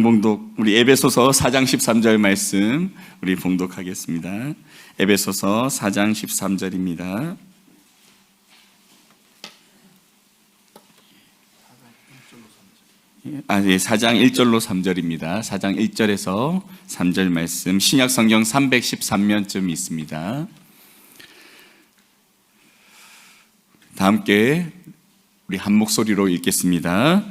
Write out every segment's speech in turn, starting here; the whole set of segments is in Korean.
성경 봉독, 우리 에베소서 4장 13절 말씀 우리 봉독하겠습니다. 에베소서 4장 13절입니다. 예, 4장 1절로 3절입니다. 4장 1절에서 3절 말씀, 신약 성경 313면쯤 있습니다. 다 함께 우리 한 목소리로 읽겠습니다.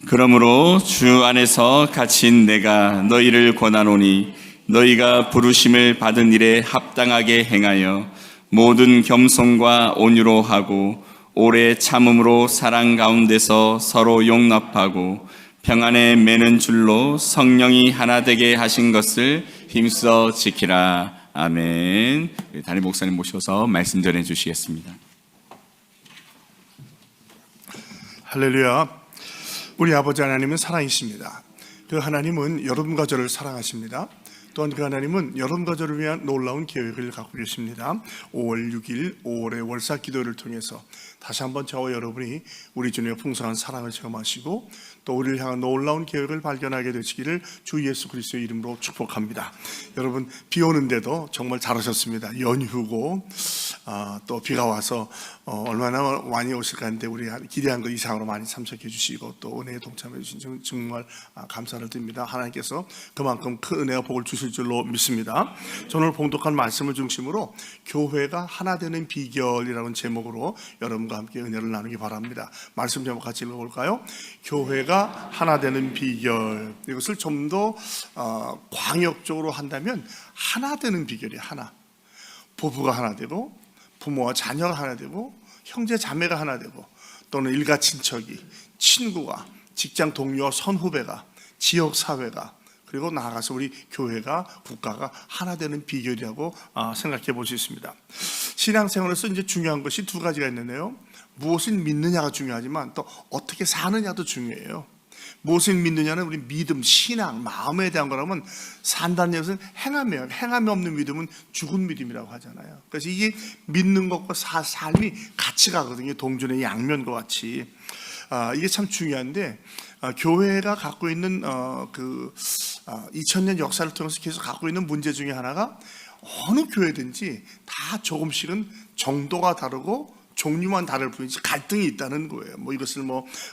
그러므로 주 안에서 갇힌 내가 너희를 권하노니 너희가 부르심을 받은 일에 합당하게 행하여 모든 겸손과 온유로 하고 오래 참음으로 사랑 가운데서 서로 용납하고 평안에 매는 줄로 성령이 하나 되게 하신 것을 힘써 지키라. 아멘. 담임 목사님 모셔서 말씀 전해 주시겠습니다. 할렐루야. 우리 아버지 하나님은 살아계십니다. 그 하나님은 여러분과 저를 사랑하십니다. 또한 그 하나님은 여러분과 저를 위한 놀라운 계획을 갖고 계십니다. 5월 6일 5월의 월사 기도를 통해서 다시 한번 저와 여러분이 우리 주님의 풍성한 사랑을 체험하시고 또 우리를 향한 놀라운 계획을 발견하게 되시기를 주 예수 그리스도의 이름으로 축복합니다. 여러분, 비 오는데도 정말 잘하셨습니다. 연휴고 또 비가 와서 얼마나 많이 오실까 했는데 우리 기대한 것 이상으로 많이 참석해 주시고 또 은혜에 동참해 주신 정말 감사를 드립니다. 하나님께서 그만큼 큰 은혜와 복을 주실 줄로 믿습니다. 저는 오늘 봉독한 말씀을 중심으로 교회가 하나 되는 비결이라는 제목으로 여러분과 함께 은혜를 나누기 바랍니다. 말씀 제목 같이 읽어볼까요? 교회가 하나 되는 비결. 이것을 좀 더 광역적으로 한다면 하나 되는 비결이 하나. 부부가 하나 되고 부모와 자녀가 하나 되고 형제 자매가 하나 되고 또는 일가 친척이, 친구가, 직장 동료와 선후배가, 지역 사회가, 그리고 나아가서 우리 교회가, 국가가 하나 되는 비결이라고 생각해 볼 수 있습니다. 신앙생활에서 이제 중요한 것이 두 가지가 있는데요. 무엇을 믿느냐가 중요하지만 또 어떻게 사느냐도 중요해요. 무엇을 믿느냐는 우리 믿음, 신앙, 마음에 대한 거라면 산다는 것은 행함이에요. 행함이 없는 믿음은 죽은 믿음이라고 하잖아요. 그래서 이게 믿는 것과 삶이 같이 가거든요. 동전의 양면과 같이. 이게 참 중요한데 교회가 갖고 있는 2000년 역사를 통해서 계속 갖고 있는 문제 중에 하나가 어느 교회든지 다 조금씩은 정도가 다르고 종류만 다를 뿐이지 갈등이 있다는 거예요. 이것을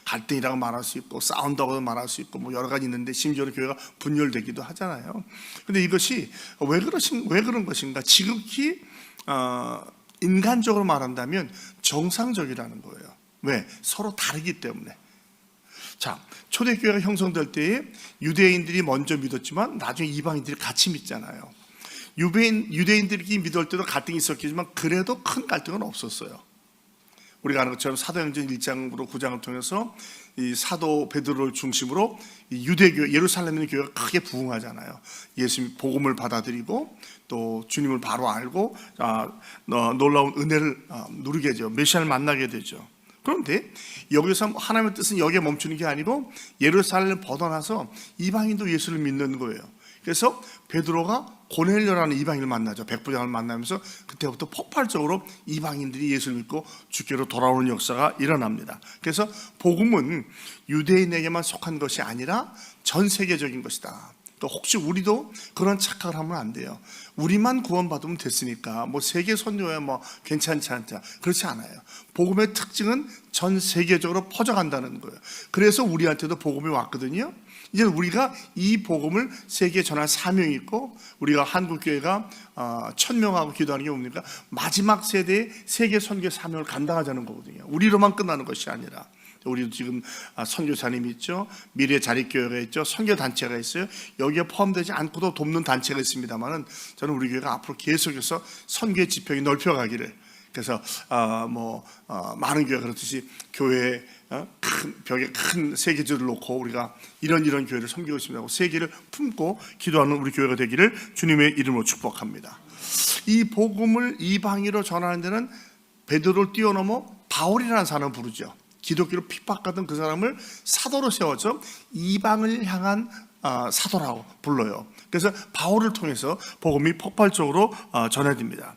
갈등이라고 말할 수 있고 싸운다고도 말할 수 있고 여러 가지 있는데 심지어 교회가 분열되기도 하잖아요. 근데 이것이 왜 그런 것인가? 지극히 인간적으로 말한다면 정상적이라는 거예요. 왜? 서로 다르기 때문에. 자, 초대교회가 형성될 때에 유대인들이 먼저 믿었지만 나중에 이방인들이 같이 믿잖아요. 유대인들이 믿을 때도 갈등이 있었겠지만 그래도 큰 갈등은 없었어요. 우리가 아는 것처럼 사도행전 1장으로 9장을 통해서 이 사도 베드로를 중심으로 이 유대교회, 예루살렘에 있는 교회가 크게 부흥하잖아요. 예수님 복음을 받아들이고 또 주님을 바로 알고 놀라운 은혜를 누리게 되죠. 메시아를 만나게 되죠. 그런데 여기서 하나님의 뜻은 여기에 멈추는 게 아니고 예루살렘을 벗어나서 이방인도 예수를 믿는 거예요. 그래서 베드로가 고넬료라는 이방인을 만나죠. 백부장을 만나면서 그때부터 폭발적으로 이방인들이 예수를 믿고 주께로 돌아오는 역사가 일어납니다. 그래서 복음은 유대인에게만 속한 것이 아니라 전 세계적인 것이다. 또 혹시 우리도 그런 착각을 하면 안 돼요. 우리만 구원받으면 됐으니까 세계 선교야 괜찮지 않다. 그렇지 않아요. 복음의 특징은 전 세계적으로 퍼져간다는 거예요. 그래서 우리한테도 복음이 왔거든요. 이제 우리가 이 복음을 세계에 전할 사명이 있고 우리가 한국교회가 1000명하고 기도하는 게 뭡니까? 마지막 세대의 세계 선교 사명을 감당하자는 거거든요. 우리로만 끝나는 것이 아니라 우리도 지금 선교사님이 있죠. 미래 자립교회가 있죠. 선교단체가 있어요. 여기에 포함되지 않고도 돕는 단체가 있습니다만은 저는 우리 교회가 앞으로 계속해서 선교의 지평이 넓혀가기를, 그래서 많은 교회가 그렇듯이 교회에 큰 벽에 큰 세계주를 놓고 우리가 이런 교회를 섬기고 있습니다. 세계를 품고 기도하는 우리 교회가 되기를 주님의 이름으로 축복합니다. 이 복음을 이방인으로 전하는 데는 베드로를 뛰어넘어 바울이라는 사람을 부르죠. 기독교로 핍박하던 그 사람을 사도로 세워서 이방을 향한 사도라고 불러요. 그래서 바울을 통해서 복음이 폭발적으로 전해집니다.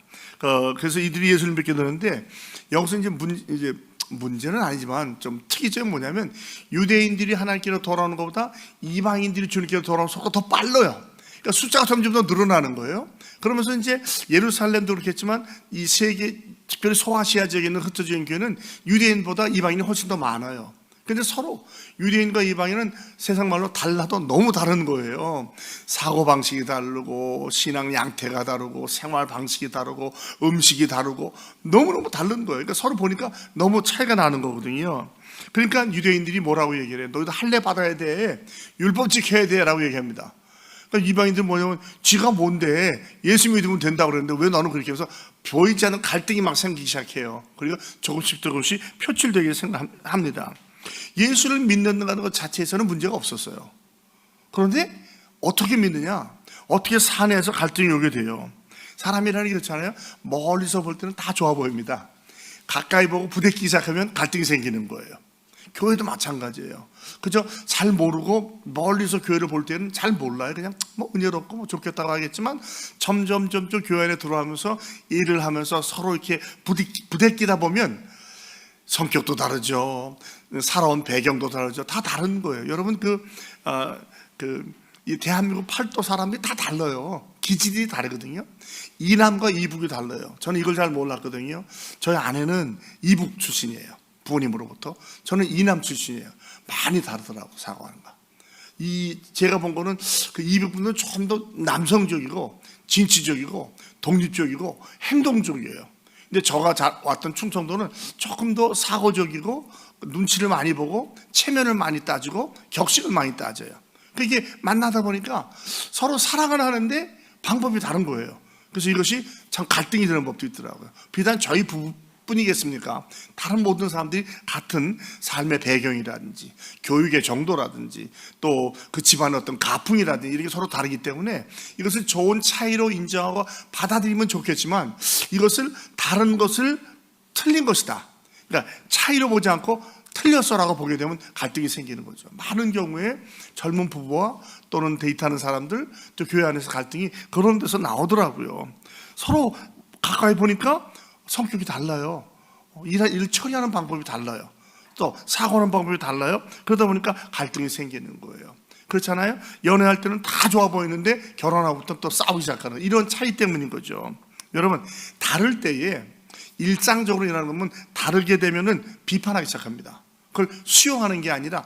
그래서 이들이 예수를 믿게 되는데 여기서 이제 문제는 아니지만 좀 특이점이 뭐냐면 유대인들이 하나님께로 돌아오는 것보다 이방인들이 주님께로 돌아오는 속도가 더 빨라요. 그러니까 숫자가 점점 더 늘어나는 거예요. 그러면서 이제 예루살렘도 그렇겠지만 이 세계, 특별히 소아시아 지역에 있는 흩어져 있는 교회는 유대인보다 이방인이 훨씬 더 많아요. 근데 서로 유대인과 이방인은 세상 말로 달라도 너무 다른 거예요. 사고방식이 다르고 신앙 양태가 다르고 생활 방식이 다르고 음식이 다르고 너무너무 다른 거예요. 그러니까 서로 보니까 너무 차이가 나는 거거든요. 그러니까 유대인들이 뭐라고 얘기를 해요? 너희도 할례 받아야 돼, 율법 지켜야 돼 라고 얘기합니다. 그러니까 이방인들은 뭐냐면 지가 뭔데 예수 믿으면 된다고 그러는데 왜 너는 그렇게 해서 보이지 않는 갈등이 막 생기기 시작해요. 그리고 조금씩 표출되게 생각합니다. 예수를 믿는다는 것 자체에서는 문제가 없었어요. 그런데 어떻게 믿느냐? 어떻게 사내에서 갈등이 오게 돼요? 사람이라는 게 그렇잖아요. 멀리서 볼 때는 다 좋아 보입니다. 가까이 보고 부대끼기 시작하면 갈등이 생기는 거예요. 교회도 마찬가지예요. 그저 잘 모르고 멀리서 교회를 볼 때는 잘 몰라요. 그냥 뭐 은혜롭고 뭐 좋겠다고 하겠지만 점점 교회 안에 들어가면서 일을 하면서 서로 이렇게 부대끼다 보면 성격도 다르죠. 살아온 배경도 다르죠. 다 다른 거예요. 여러분 이 대한민국 팔도 사람들이 다 달라요. 기질이 다르거든요. 이남과 이북이 달라요. 저는 이걸 잘 몰랐거든요. 저희 아내는 이북 출신이에요. 부모님으로부터. 저는 이남 출신이에요. 많이 다르더라고, 사고하는 거. 제가 본 거는 그 이북 분들은 좀 더 남성적이고 진취적이고 독립적이고 행동적이에요. 근데 저가 왔던 충청도는 조금 더 사고적이고 눈치를 많이 보고 체면을 많이 따지고 격식을 많이 따져요. 그게 만나다 보니까 서로 사랑을 하는데 방법이 다른 거예요. 그래서 이것이 참 갈등이 되는 법도 있더라고요. 비단 저희 부부뿐이겠습니까? 다른 모든 사람들이 같은 삶의 배경이라든지 교육의 정도라든지 또 그 집안의 어떤 가풍이라든지 이렇게 서로 다르기 때문에 이것을 좋은 차이로 인정하고 받아들이면 좋겠지만 이것을 다른 것을 틀린 것이다. 그러니까 차이로 보지 않고 틀렸어라고 보게 되면 갈등이 생기는 거죠. 많은 경우에 젊은 부부와 또는 데이트하는 사람들 또 교회 안에서 갈등이 그런 데서 나오더라고요. 서로 가까이 보니까 성격이 달라요. 일 처리하는 방법이 달라요. 또 사고하는 방법이 달라요. 그러다 보니까 갈등이 생기는 거예요. 그렇잖아요. 연애할 때는 다 좋아 보이는데 결혼하고부터 또 싸우기 시작하는 이런 차이 때문인 거죠. 여러분, 다를 때에 일상적으로 일어나는 거면 다르게 되면은 비판하기 시작합니다. 그걸 수용하는 게 아니라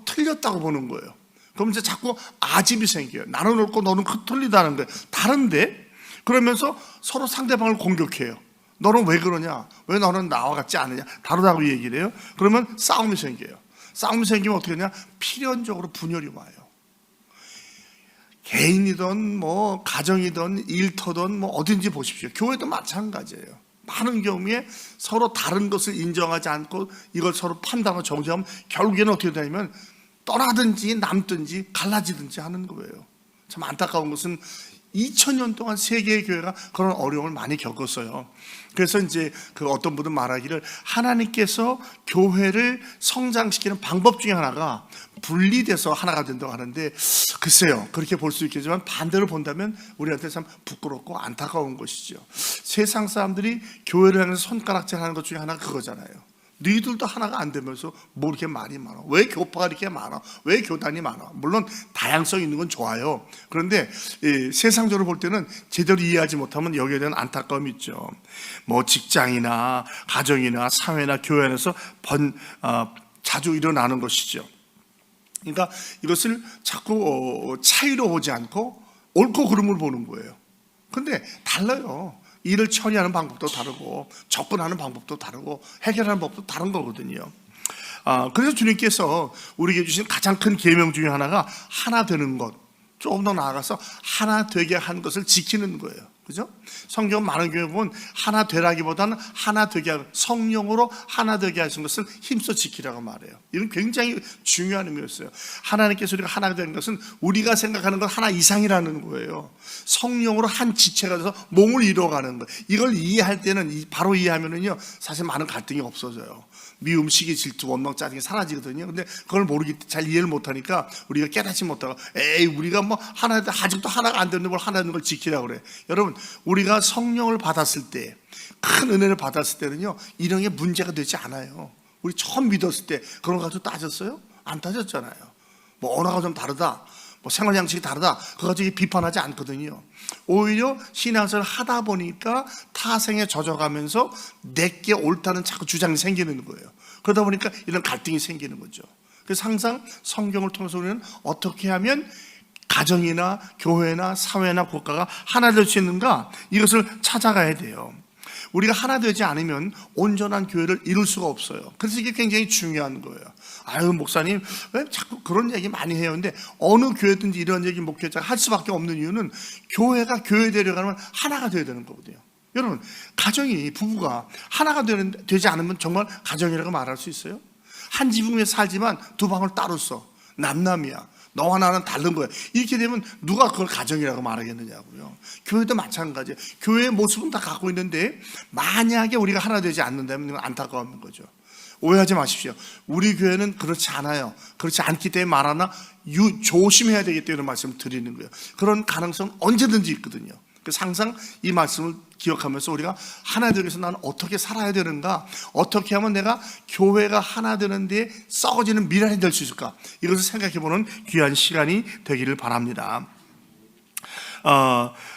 틀렸다고 보는 거예요. 그럼 이제 자꾸 아집이 생겨요. 나는 옳고 너는 틀리다는 거예요. 다른데 그러면서 서로 상대방을 공격해요. 너는 왜 그러냐? 왜 너는 나와 같지 않느냐? 다르다고 얘기를 해요. 그러면 싸움이 생겨요. 싸움이 생기면 어떻게 하냐? 필연적으로 분열이 와요. 개인이든 뭐 가정이든 일터든 뭐 어딘지 보십시오. 교회도 마찬가지예요. 많은 경우에 서로 다른 것을 인정하지 않고 이걸 서로 판단하고 정죄하면 결국에는 어떻게 되냐면 떠나든지 남든지 갈라지든지 하는 거예요. 참 안타까운 것은 2000년 동안 세계의 교회가 그런 어려움을 많이 겪었어요. 그래서 이제 그 어떤 분은 말하기를 하나님께서 교회를 성장시키는 방법 중에 하나가 분리돼서 하나가 된다고 하는데 글쎄요, 그렇게 볼 수 있겠지만 반대로 본다면 우리한테 참 부끄럽고 안타까운 것이죠. 세상 사람들이 교회를 향해서 손가락질 하는 것 중에 하나가 그거잖아요. 너희들도 하나가 안 되면서 뭐 이렇게 말이 많아? 왜 교파가 이렇게 많아? 왜 교단이 많아? 물론 다양성이 있는 건 좋아요. 그런데 세상적으로 볼 때는 제대로 이해하지 못하면 여기에 대한 안타까움이 있죠. 뭐 직장이나 가정이나 사회나 교회 안에서 자주 일어나는 것이죠. 그러니까 이것을 자꾸 차이로 보지 않고 옳고 그름을 보는 거예요. 그런데 달라요. 일을 처리하는 방법도 다르고 접근하는 방법도 다르고 해결하는 법도 다른 거거든요. 그래서 주님께서 우리에게 주신 가장 큰 계명 중에 하나가 하나 되는 것, 조금 더 나아가서 하나 되게 한 것을 지키는 거예요. 그죠? 성경 많은 경우에 보면 하나 되라기보다는 하나 되게 하고 성령으로 하나 되게 하신 것을 힘써 지키라고 말해요. 이건 굉장히 중요한 의미였어요. 하나님께서 우리가 하나가 되는 것은 우리가 생각하는 것 하나 이상이라는 거예요. 성령으로 한 지체가 돼서 몸을 이루어가는 거예요. 이걸 이해할 때는 바로 이해하면은요 사실 많은 갈등이 없어져요. 미움, 시기, 질투, 원망, 짜증이 사라지거든요. 근데 그걸 잘 이해를 못하니까 우리가 깨닫지 못하고 에이 우리가 뭐 하나 아직도 하나가 안 되는 걸 하나 되는 걸 지키라고 그래. 여러분 우리가 성령을 받았을 때 큰 은혜를 받았을 때는요 이런 게 문제가 되지 않아요. 우리 처음 믿었을 때 그런 거 가지고 따졌어요? 안 따졌잖아요. 뭐 언어가 좀 다르다, 뭐 생활 양식이 다르다, 그거 가지고 비판하지 않거든요. 오히려 신앙생활을 하다 보니까 타생에 젖어가면서 내게 옳다는 자꾸 주장이 생기는 거예요. 그러다 보니까 이런 갈등이 생기는 거죠. 그래서 항상 성경을 통해서 우리는 어떻게 하면 가정이나 교회나 사회나 국가가 하나 될 수 있는가, 이것을 찾아가야 돼요. 우리가 하나 되지 않으면 온전한 교회를 이룰 수가 없어요. 그래서 이게 굉장히 중요한 거예요. 아유 목사님 왜 자꾸 그런 얘기 많이 해요. 근데 어느 교회든지 이런 얘기 목회자가 할 수밖에 없는 이유는 교회가 교회 되려가면 하나가 돼야 되는 거거든요. 여러분 가정이, 부부가 하나가 되지 않으면 정말 가정이라고 말할 수 있어요? 한 지붕 위에 살지만 두 방을 따로 써. 남남이야. 너와 나는 다른 거야. 이렇게 되면 누가 그걸 가정이라고 말하겠느냐고요. 교회도 마찬가지예요. 교회의 모습은 다 갖고 있는데 만약에 우리가 하나 되지 않는다면 안타까운 거죠. 오해하지 마십시오. 우리 교회는 그렇지 않아요. 그렇지 않기 때문에 말하나 조심해야 되겠다 이런 말씀을 드리는 거예요. 그런 가능성 언제든지 있거든요. 그래서 항상 이 말씀을 기억하면서 우리가 하나 되기 위해서 나는 어떻게 살아야 되는가, 어떻게 하면 내가 교회가 하나 되는데 썩어지는 미랄이 될 수 있을까, 이것을 생각해보는 귀한 시간이 되기를 바랍니다.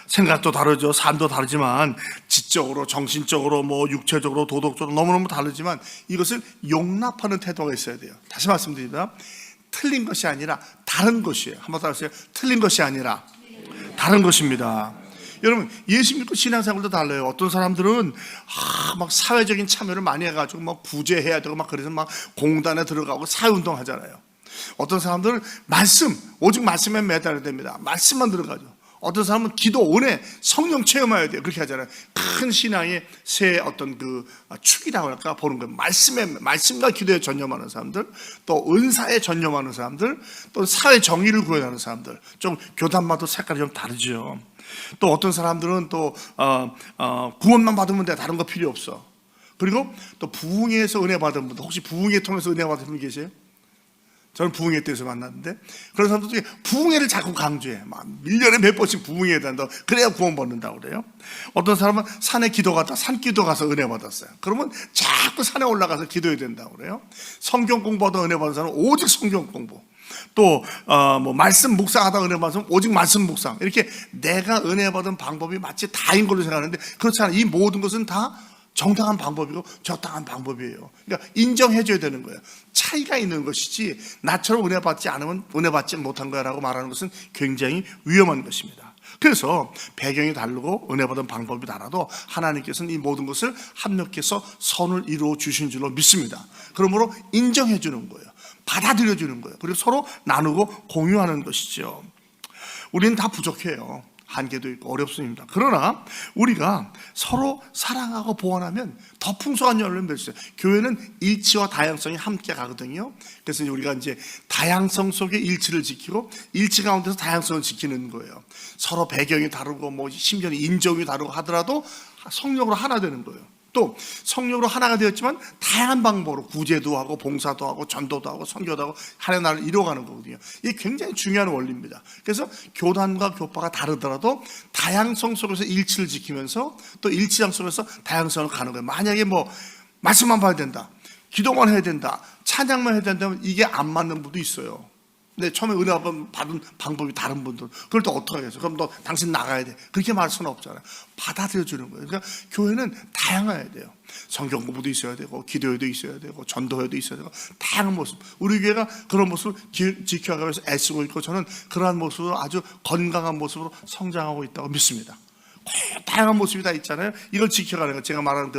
생각도 다르죠. 삶도 다르지만 지적으로, 정신적으로, 뭐 육체적으로, 도덕적으로 너무너무 다르지만 이것을 용납하는 태도가 있어야 돼요. 다시 말씀드립니다. 틀린 것이 아니라 다른 것이에요. 한번 따라하세요. 틀린 것이 아니라 다른 것입니다. 여러분 예수 믿고 신앙생활도 달라요. 어떤 사람들은 막 사회적인 참여를 많이 해가지고 막 구제해야 되고 막 그래서 막 공단에 들어가고 사회운동 하잖아요. 어떤 사람들은 오직 말씀에 매달려야 됩니다. 말씀만 들어가죠. 어떤 사람은 기도, 은혜, 성령 체험해야 돼요. 그렇게 하잖아요. 큰 신앙의 새 어떤 그 축이라고 할까 보는 거예요. 말씀과 기도에 전념하는 사람들, 또 은사에 전념하는 사람들, 또 사회 정의를 구현하는 사람들. 좀 교단마다 색깔이 좀 다르죠. 또 어떤 사람들은 또 구원만 받으면 돼. 다른 거 필요 없어. 그리고 또 부흥회에서 은혜 받은 분들, 혹시 부흥회 통해서 은혜 받은 분 계세요? 저는 부흥회 때에서 만났는데 그런 사람들 중에 부흥회를 자꾸 강조해. 막 1년에 몇 번씩 부흥회에 된다. 그래야 구원 받는다고 그래요. 어떤 사람은 산에 기도 갔다 산기도 가서 은혜 받았어요. 그러면 자꾸 산에 올라가서 기도해야 된다고 그래요. 성경 공부하다 은혜 받은 사람은 오직 성경 공부, 또 뭐 말씀 묵상하다 은혜 받으면 오직 말씀 묵상, 이렇게 내가 은혜 받은 방법이 마치 다인 걸로 생각하는데 그렇지 않아요. 이 모든 것은 다 정당한 방법이고 적당한 방법이에요. 그러니까 인정해줘야 되는 거예요. 차이가 있는 것이지 나처럼 은혜 받지 않으면 은혜 받지 못한 거야라고 말하는 것은 굉장히 위험한 것입니다. 그래서 배경이 다르고 은혜 받은 방법이 달라도 하나님께서는 이 모든 것을 합력해서 선을 이루어 주신 줄로 믿습니다. 그러므로 인정해 주는 거예요. 받아들여 주는 거예요. 그리고 서로 나누고 공유하는 것이죠. 우리는 다 부족해요. 한계도 있고 어렵습니다. 그러나 우리가 서로 사랑하고 보완하면 더 풍성한 열매를 맺을 수 있어요. 교회는 일치와 다양성이 함께 가거든요. 그래서 우리가 이제 다양성 속에 일치를 지키고 일치 가운데서 다양성을 지키는 거예요. 서로 배경이 다르고 뭐 심지어는 인종이 다르고 하더라도 성령으로 하나 되는 거예요. 또 성령으로 하나가 되었지만 다양한 방법으로 구제도 하고 봉사도 하고 전도도 하고 선교도 하고 하나의 나라를 이루어가는 거거든요. 이게 굉장히 중요한 원리입니다. 그래서 교단과 교파가 다르더라도 다양성 속에서 일치를 지키면서 또 일치장 속에서 다양성을 가는 거예요. 만약에 뭐 말씀만 봐야 된다, 기도만 해야 된다, 찬양만 해야 된다면 이게 안 맞는 분도 있어요. 근데 처음에 은혜 받은 방법이 다른 분들, 그걸 또 어떻게 하겠어요? 그럼 너 당신 나가야 돼. 그렇게 말할 수는 없잖아요. 받아들여 주는 거예요. 그러니까 교회는 다양해야 돼요. 성경 공부도 있어야 되고, 기도회도 있어야 되고, 전도회도 있어야 되고, 다양한 모습. 우리 교회가 그런 모습을 지켜가기 위해서 애쓰고 있고, 저는 그러한 모습으로 아주 건강한 모습으로 성장하고 있다고 믿습니다. 다양한 모습이 다 있잖아요. 이걸 지켜가는 거. 제가 말하는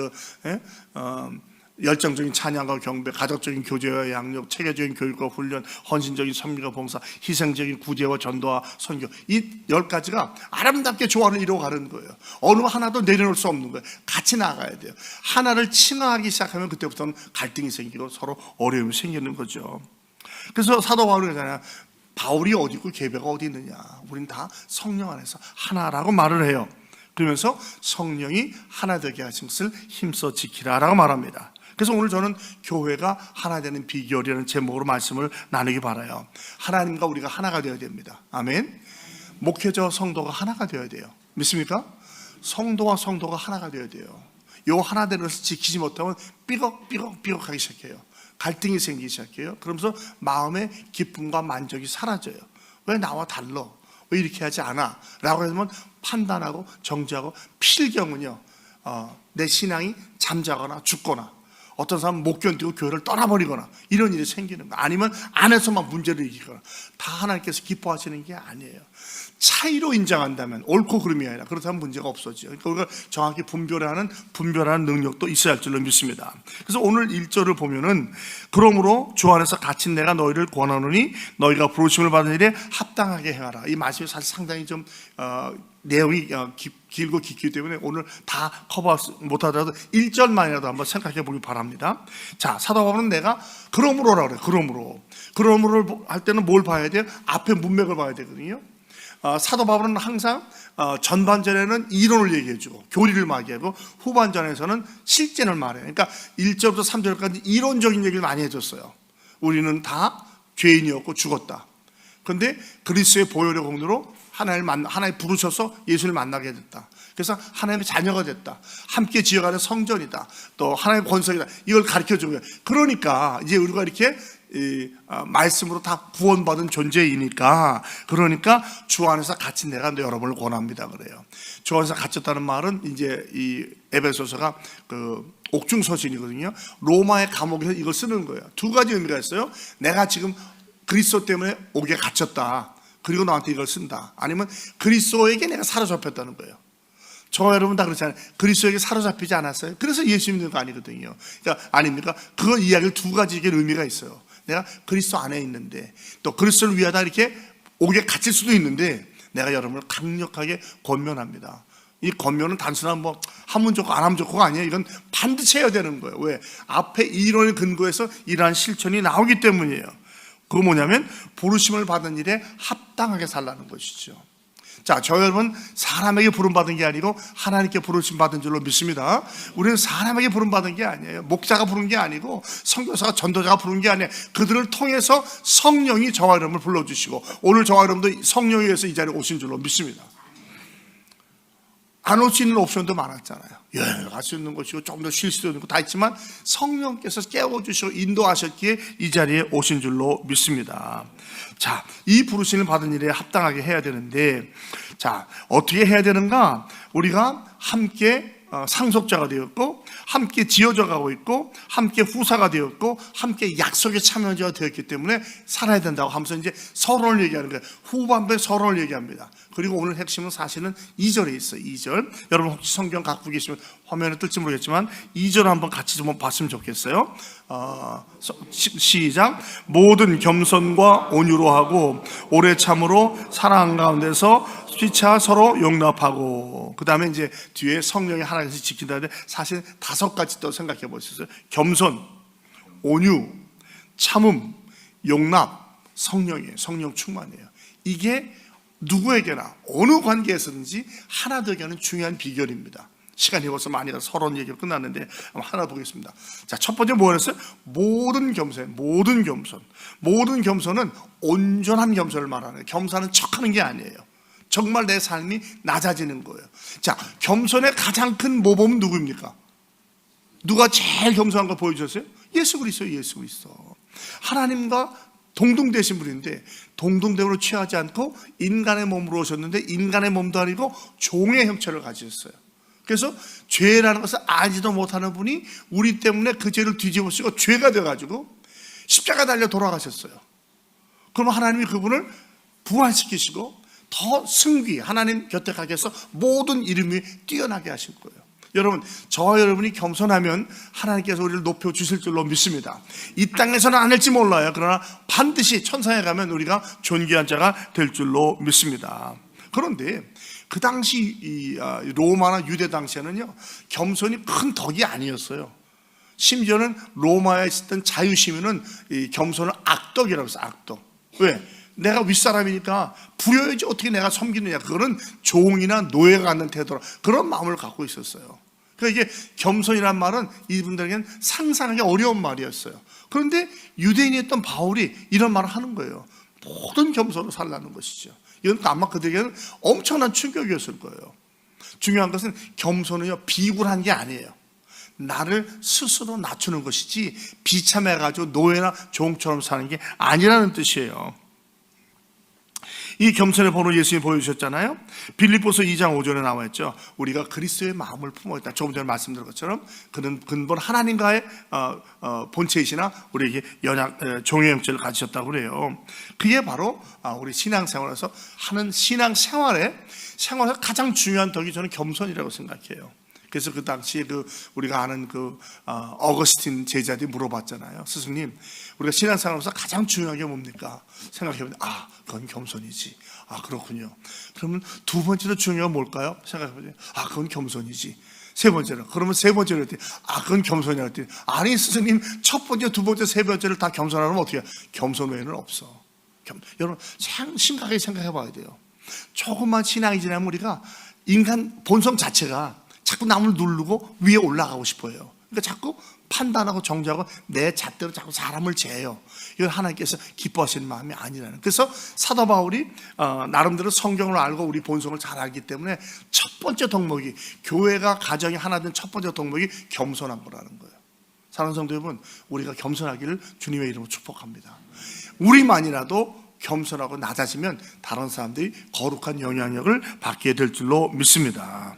열정적인 찬양과 경배, 가족적인 교제와 양육, 체계적인 교육과 훈련, 헌신적인 선미과 봉사, 희생적인 구제와 전도와 선교, 이 10가지가 아름답게 조화를 이루어가는 거예요. 어느 하나도 내려놓을 수 없는 거예요. 같이 나가야 돼요. 하나를 친화하기 시작하면 그때부터는 갈등이 생기고 서로 어려움이 생기는 거죠. 그래서 사도 바울이 그러잖아요. 바울이 어디 있고 계배가 어디 있느냐, 우린 다 성령 안에서 하나라고 말을 해요. 그러면서 성령이 하나 되게 하신 것을 힘써 지키라라고 말합니다. 그래서 오늘 저는 교회가 하나 되는 비결이라는 제목으로 말씀을 나누기 바라요. 하나님과 우리가 하나가 되어야 됩니다. 아멘. 목회자 성도가 하나가 되어야 돼요. 믿습니까? 성도와 성도가 하나가 되어야 돼요. 요 하나 되는 것을 지키지 못하면 삐걱하기 시작해요. 갈등이 생기기 시작해요. 그러면서 마음의 기쁨과 만족이 사라져요. 왜 나와 달라? 왜 이렇게 하지 않아? 라고 하면 판단하고 정죄하고 필경은요, 내 신앙이 잠자거나 죽거나, 어떤 사람은 못 견디고 교회를 떠나버리거나 이런 일이 생기는 거, 아니면 안에서만 문제를 일으키거나, 다 하나님께서 기뻐하시는 게 아니에요. 차이로 인정한다면, 옳고 그름이 아니라, 그렇다면 문제가 없어져요. 그러니까 우리가 정확히 분별하는 능력도 있어야 할 줄로 믿습니다. 그래서 오늘 1절을 보면은, 그러므로 주 안에서 갇힌 내가 너희를 권하노니 너희가 부르심을 받은 일에 합당하게 행하라. 이 말씀이 사실 상당히 좀 내용이 길고 깊기 때문에 오늘 다 커버 못하더라도 1절만이라도 한번 생각해 보기 바랍니다. 자, 사도 바울은 내가 그러므로라 그래요. 그러므로를 할 때는 뭘 봐야 돼요? 앞에 문맥을 봐야 되거든요. 사도 바울은 항상 전반전에는 이론을 얘기해주고 교리를 말하고, 후반전에서는 실전을 말해요. 그러니까 1절부터 3절까지 이론적인 얘기를 많이 해줬어요. 우리는 다 죄인이었고 죽었다. 그런데 그리스도의 보혈의 공로로 하나님 부르셔서 예수를 만나게 됐다. 그래서 하나님의 자녀가 됐다. 함께 지어가는 성전이다. 또 하나님의 권속이다. 이걸 가르쳐준 거예요. 그러니까 이제 우리가 이렇게 말씀으로 다 구원받은 존재이니까, 그러니까 주 안에서 갇힌 내가 여러분을 권합니다 그래요. 주 안에서 갇혔다는 말은 이제 이 에베소서가 그 옥중서신이거든요. 로마의 감옥에서 이걸 쓰는 거예요. 두 가지 의미가 있어요. 내가 지금 그리스도 때문에 옥에 갇혔다, 그리고 너한테 이걸 쓴다. 아니면 그리스도에게 내가 사로잡혔다는 거예요. 저와 여러분 다 그렇잖아요. 그리스도에게 사로잡히지 않았어요? 그래서 예수 믿는 거 아니거든요. 그러니까 아닙니까? 그거 이야기를 두 가지 의미가 있어요. 내가 그리스도 안에 있는데, 또 그리스도를 위하다 이렇게 옥에 갇힐 수도 있는데, 내가 여러분을 강력하게 권면합니다. 이 권면은 단순한 뭐 하면 좋고 안 하면 좋고가 아니에요. 이건 반드시 해야 되는 거예요. 왜? 앞에 이론의 근거에서 이러한 실천이 나오기 때문이에요. 그거 뭐냐면 부르심을 받은 일에 합당하게 살라는 것이죠. 자, 저 여러분 사람에게 부름받은 게 아니고 하나님께 부르심 받은 줄로 믿습니다. 우리는 사람에게 부름받은 게 아니에요. 목자가 부른 게 아니고 선교사가 전도자가 부른 게 아니에요. 그들을 통해서 성령이 저와 여러분을 불러주시고, 오늘 저와 여러분도 성령에 의해서 이 자리에 오신 줄로 믿습니다. 안 올 수 있는 옵션도 많았잖아요. 갈 수 있는 것이고 조금 더 쉴 수도 있고 다 있지만, 성령께서 깨워주시고 인도하셨기에 이 자리에 오신 줄로 믿습니다. 자, 이 부르심을 받은 일에 합당하게 해야 되는데, 자, 어떻게 해야 되는가? 우리가 함께 상속자가 되었고, 함께 지어져 가고 있고, 함께 후사가 되었고, 함께 약속의 참여자가 되었기 때문에 살아야 된다고 하면서 이제 서론을 얘기하는 거예요. 후반부에 서론을 얘기합니다. 그리고 오늘 핵심은 사실은 2절에 있어요. 2절. 여러분 혹시 성경 갖고 계시면 화면에 뜰지 모르겠지만 2절 한번 같이 좀 봤으면 좋겠어요. 시작. 모든 겸손과 온유로 하고 오래 참으로 사랑 가운데서 피차 서로 용납하고, 그 다음에 이제 뒤에 성령이 하나님께서 지킨다는데, 사실 5가지 또 생각해 보셨어요. 겸손, 온유, 참음, 용납, 성령이에요. 성령 충만이에요. 이게 누구에게나 어느 관계에서든지 하나 되게 하는 중요한 비결입니다. 시간이 벌써 많이 가서 서론 얘기가 끝났는데 하나 보겠습니다. 자, 첫 번째 뭐였어요? 모든 겸손. 모든 겸손은 온전한 겸손을 말하는 거예요. 겸손은 척하는 게 아니에요. 정말 내 삶이 낮아지는 거예요. 자, 겸손의 가장 큰 모범은 누구입니까? 누가 제일 겸손한 걸 보여주셨어요? 예수 그리스도. 하나님과 동등되신 분인데, 동등됨으로 취하지 않고 인간의 몸으로 오셨는데, 인간의 몸도 아니고 종의 형체를 가지셨어요. 그래서 죄라는 것을 알지도 못하는 분이 우리 때문에 그 죄를 뒤집으시고 죄가 되어가지고 십자가 달려 돌아가셨어요. 그러면 하나님이 그분을 부활시키시고 더 승귀, 하나님 곁에 가게 해서 모든 이름이 뛰어나게 하실 거예요. 여러분, 저와 여러분이 겸손하면 하나님께서 우리를 높여주실 줄로 믿습니다. 이 땅에서는 안 할지 몰라요. 그러나 반드시 천상에 가면 우리가 존귀한 자가 될 줄로 믿습니다. 그런데 그 당시 이 로마나 유대 당시에는요, 겸손이 큰 덕이 아니었어요. 심지어는 로마에 있었던 자유시민은 이 겸손을 악덕이라고 했어요. 악덕. 왜? 내가 윗사람이니까 부려야지 어떻게 내가 섬기느냐. 그거는 종이나 노예가 갖는 태도라, 그런 마음을 갖고 있었어요. 그러니까 이게 겸손이란 말은 이분들에게는 상상하기 어려운 말이었어요. 그런데 유대인이었던 바울이 이런 말을 하는 거예요. 모든 겸손으로 살라는 것이죠. 이건 아마 그들에게는 엄청난 충격이었을 거예요. 중요한 것은 겸손은요, 비굴한 게 아니에요. 나를 스스로 낮추는 것이지 비참해가지고 노예나 종처럼 사는 게 아니라는 뜻이에요. 이 겸손의 본을 예수님이 보여주셨잖아요. 빌립보서 2장 5절에 나와 있죠. 우리가 그리스도의 마음을 품어있다. 조금 전에 말씀드린 것처럼 그는 근본 하나님과의 본체이시나 우리에게 종의 형체를 가지셨다고 그래요. 그게 바로 우리 신앙생활에서 하는 신앙생활에서 가장 중요한 덕이 저는 겸손이라고 생각해요. 그래서 그 당시에 우리가 아는 어거스틴 제자들이 물어봤잖아요. 스승님, 우리가 신앙생활에서 가장 중요한 게 뭡니까? 생각해보면 그건 겸손이지. 그렇군요. 그러면 두 번째로 중요한 건 뭘까요? 생각해보면 그건 겸손이지. 세 번째로. 그러면 세 번째로 했더니 그건 겸손이라고 했더니 아니 스승님, 첫 번째, 두 번째, 세 번째를 다 겸손하면 어떻게 해요? 겸손 외에는 없어. 여러분 심각하게 생각해 봐야 돼요. 조금만 신앙이 지나면 우리가 인간 본성 자체가 자꾸 남을 누르고 위에 올라가고 싶어요. 그러니까 자꾸 판단하고 정죄하고 내 잣대로 자꾸 사람을 재요. 이건 하나님께서 기뻐하시는 마음이 아니라는. 그래서 사도 바울이 나름대로 성경을 알고 우리 본성을 잘 알기 때문에 첫 번째 덕목이, 교회가 가정이 하나 된 첫 번째 덕목이 겸손한 거라는 거예요. 사랑하는 성도 여러분, 우리가 겸손하기를 주님의 이름으로 축복합니다. 우리만이라도 겸손하고 낮아지면 다른 사람들이 거룩한 영향력을 받게 될 줄로 믿습니다.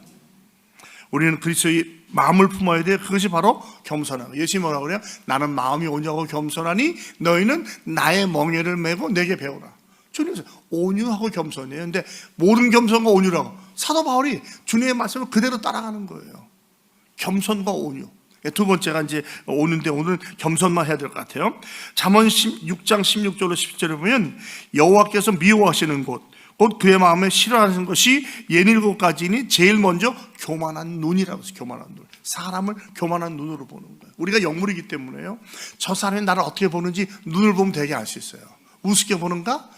우리는 그리스도의 마음을 품어야 돼. 그것이 바로 겸손하고. 예수님이 뭐라고 그래요? 나는 마음이 온유하고 겸손하니 너희는 나의 멍에를 메고 내게 배우라. 주님께서 온유하고 겸손이에요. 근데 모든 겸손과 온유라고 사도 바울이 주님의 말씀을 그대로 따라가는 거예요. 겸손과 온유. 두 번째가 이제 오는데 오늘 겸손만 해야 될 것 같아요. 잠언 6장 16절로 17절에 보면 여호와께서 미워하시는 곳, 곧 그의 마음에 싫어하는 것이 67가지니 제일 먼저 교만한 눈이라고 해서 교만한 눈. 사람을 교만한 눈으로 보는 거예요. 우리가 영물이기 때문에요. 저 사람이 나를 어떻게 보는지 눈을 보면 되게 알 수 있어요. 우습게 보는가?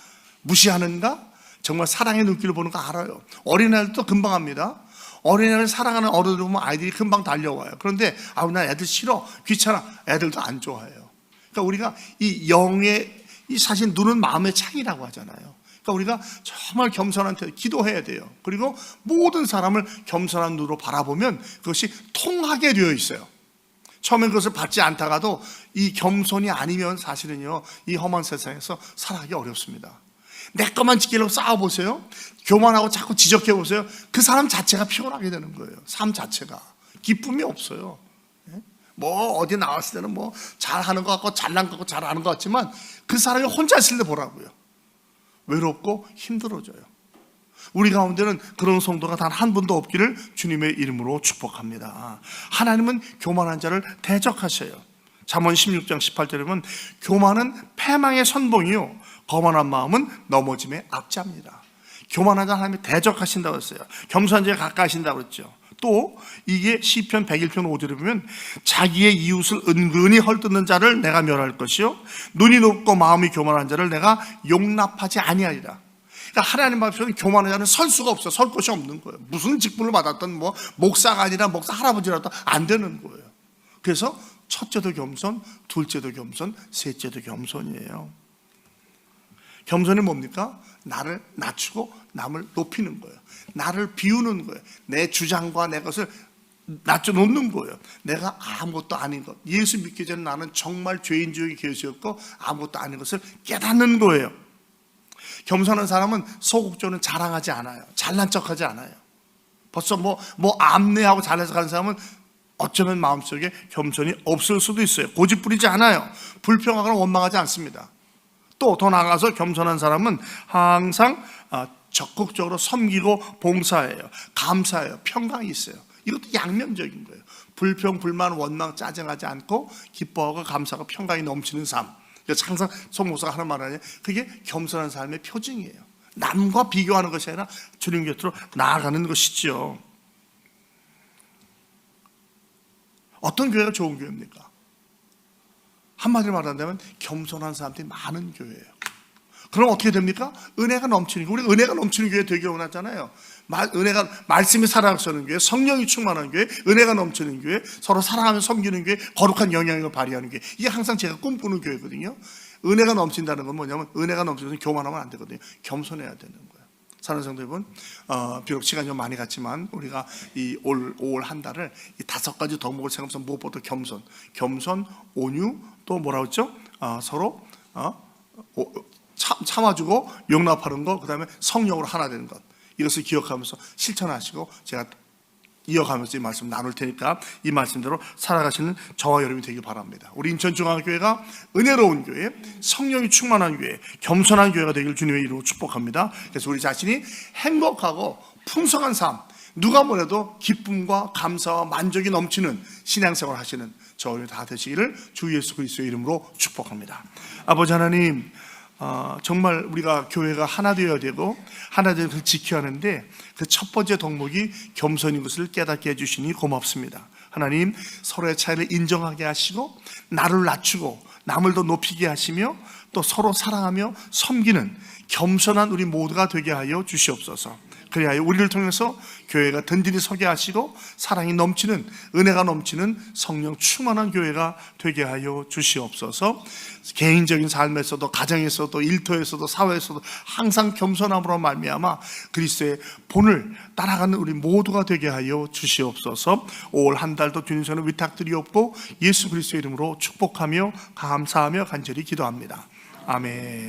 무시하는가? 정말 사랑의 눈길을 보는가 알아요. 어린아이들도 금방 합니다. 어린아이를 사랑하는 어른들 보면 아이들이 금방 달려와요. 그런데 난 애들 싫어, 귀찮아, 애들도 안 좋아해요. 그러니까 우리가 이 영의 이 사실 눈은 마음의 창이라고 하잖아요. 그러니까 우리가 정말 겸손한 태도, 기도해야 돼요. 그리고 모든 사람을 겸손한 눈으로 바라보면 그것이 통하게 되어 있어요. 처음엔 그것을 받지 않다가도 이 겸손이 아니면 사실은요, 이 험한 세상에서 살아가기 어렵습니다. 내 것만 지키려고 싸워보세요. 교만하고 자꾸 지적해보세요. 그 사람 자체가 피곤하게 되는 거예요. 삶 자체가 기쁨이 없어요. 뭐 어디 나왔을 때는 뭐 잘하는 것 같고 잘난 것 같고 잘하는 것 같지만 그 사람이 혼자 있을 때 보라고요. 외롭고 힘들어져요. 우리 가운데는 그런 성도가 단 한 분도 없기를 주님의 이름으로 축복합니다. 하나님은 교만한 자를 대적하셔요. 잠언 16장 18절에 보면 교만은 패망의 선봉이요 거만한 마음은 넘어짐의 악자입니다. 교만한 자 하나님이 대적하신다고 했어요. 겸손한 자에 가까이 하신다고 했죠. 또 이게 시편 101편 5절에 보면 자기의 이웃을 은근히 헐뜯는 자를 내가 멸할 것이요 눈이 높고 마음이 교만한 자를 내가 용납하지 아니하리라. 그러니까 하나님 앞에서는 교만한 자는 설 수가 없어요. 설 곳이 없는 거예요. 무슨 직분을 받았던 뭐 목사가 아니라 목사 할아버지라도 안 되는 거예요. 그래서 첫째도 겸손, 둘째도 겸손, 셋째도 겸손이에요. 겸손이 뭡니까? 나를 낮추고 남을 높이는 거예요. 나를 비우는 거예요. 내 주장과 내 것을 낮춰놓는 거예요. 내가 아무것도 아닌 것, 예수 믿기 전에 나는 정말 죄인 중에 계셨고 아무것도 아닌 것을 깨닫는 거예요. 겸손한 사람은 소극적으로 자랑하지 않아요. 잘난 척하지 않아요. 벌써 뭐 암내하고 잘난 척하는 사람은 어쩌면 마음속에 겸손이 없을 수도 있어요. 고집 부리지 않아요. 불평하거나 원망하지 않습니다. 또 더 나아가서 겸손한 사람은 항상 적극적으로 섬기고 봉사해요. 감사해요. 평강이 있어요. 이것도 양면적인 거예요. 불평, 불만, 원망, 짜증하지 않고 기뻐하고 감사하고 평강이 넘치는 삶. 그래서 항상 송 목사가 하는 말 아니에요. 그게 겸손한 삶의 표징이에요. 남과 비교하는 것이 아니라 주님 곁으로 나아가는 것이죠. 어떤 교회가 좋은 교회입니까? 한마디로 말한다면 겸손한 사람들이 많은 교회예요. 그럼 어떻게 됩니까? 은혜가 넘치는 교회. 우리 은혜가 넘치는 교회 되게 원하잖아요. 은혜가, 말씀이 살아서는 교회, 성령이 충만한 교회, 은혜가 넘치는 교회, 서로 사랑하며 섬기는 교회, 거룩한 영향력을 발휘하는 교회. 이게 항상 제가 꿈꾸는 교회거든요. 은혜가 넘친다는 건 뭐냐면, 은혜가 넘치면 교만하면 안 되거든요. 겸손해야 되는 거예요. 사는 성도 여러분, 비록 시간이 좀 많이 갔지만 우리가 이 5월 한 달을 이 5가지 덕목을 생각하면서 무엇보다 겸손, 온유, 또 뭐라고 했죠? 서로 참아주고 용납하는 것, 그 다음에 성령으로 하나 되는 것, 이것을 기억하면서 실천하시고 제가 이어가면서 이 말씀 나눌 테니까 이 말씀대로 살아가시는 저와 여러분이 되길 바랍니다. 우리 인천중앙교회가 은혜로운 교회, 성령이 충만한 교회, 겸손한 교회가 되길 주님의 이름으로 축복합니다. 그래서 우리 자신이 행복하고 풍성한 삶, 누가 뭐래도 기쁨과 감사와 만족이 넘치는 신앙생활을 하시는 저와 여러분이 다 되시기를 주 예수 그리스도의 이름으로 축복합니다. 아버지 하나님, 정말 우리가 교회가 하나 되어야 되고 하나 되어 그걸 지켜야 하는데 그 첫 번째 덕목이 겸손인 것을 깨닫게 해주시니 고맙습니다. 하나님, 서로의 차이를 인정하게 하시고 나를 낮추고 남을 더 높이게 하시며 또 서로 사랑하며 섬기는 겸손한 우리 모두가 되게 하여 주시옵소서. 그리하여 우리를 통해서 교회가 든든히 서게 하시고 사랑이 넘치는, 은혜가 넘치는 성령 충만한 교회가 되게 하여 주시옵소서. 개인적인 삶에서도, 가정에서도, 일터에서도, 사회에서도 항상 겸손함으로 말미암아 그리스도의 본을 따라가는 우리 모두가 되게 하여 주시옵소서. 5월 한 달도 주님 손에 위탁드리옵고 예수 그리스도의 이름으로 축복하며 감사하며 간절히 기도합니다. 아멘.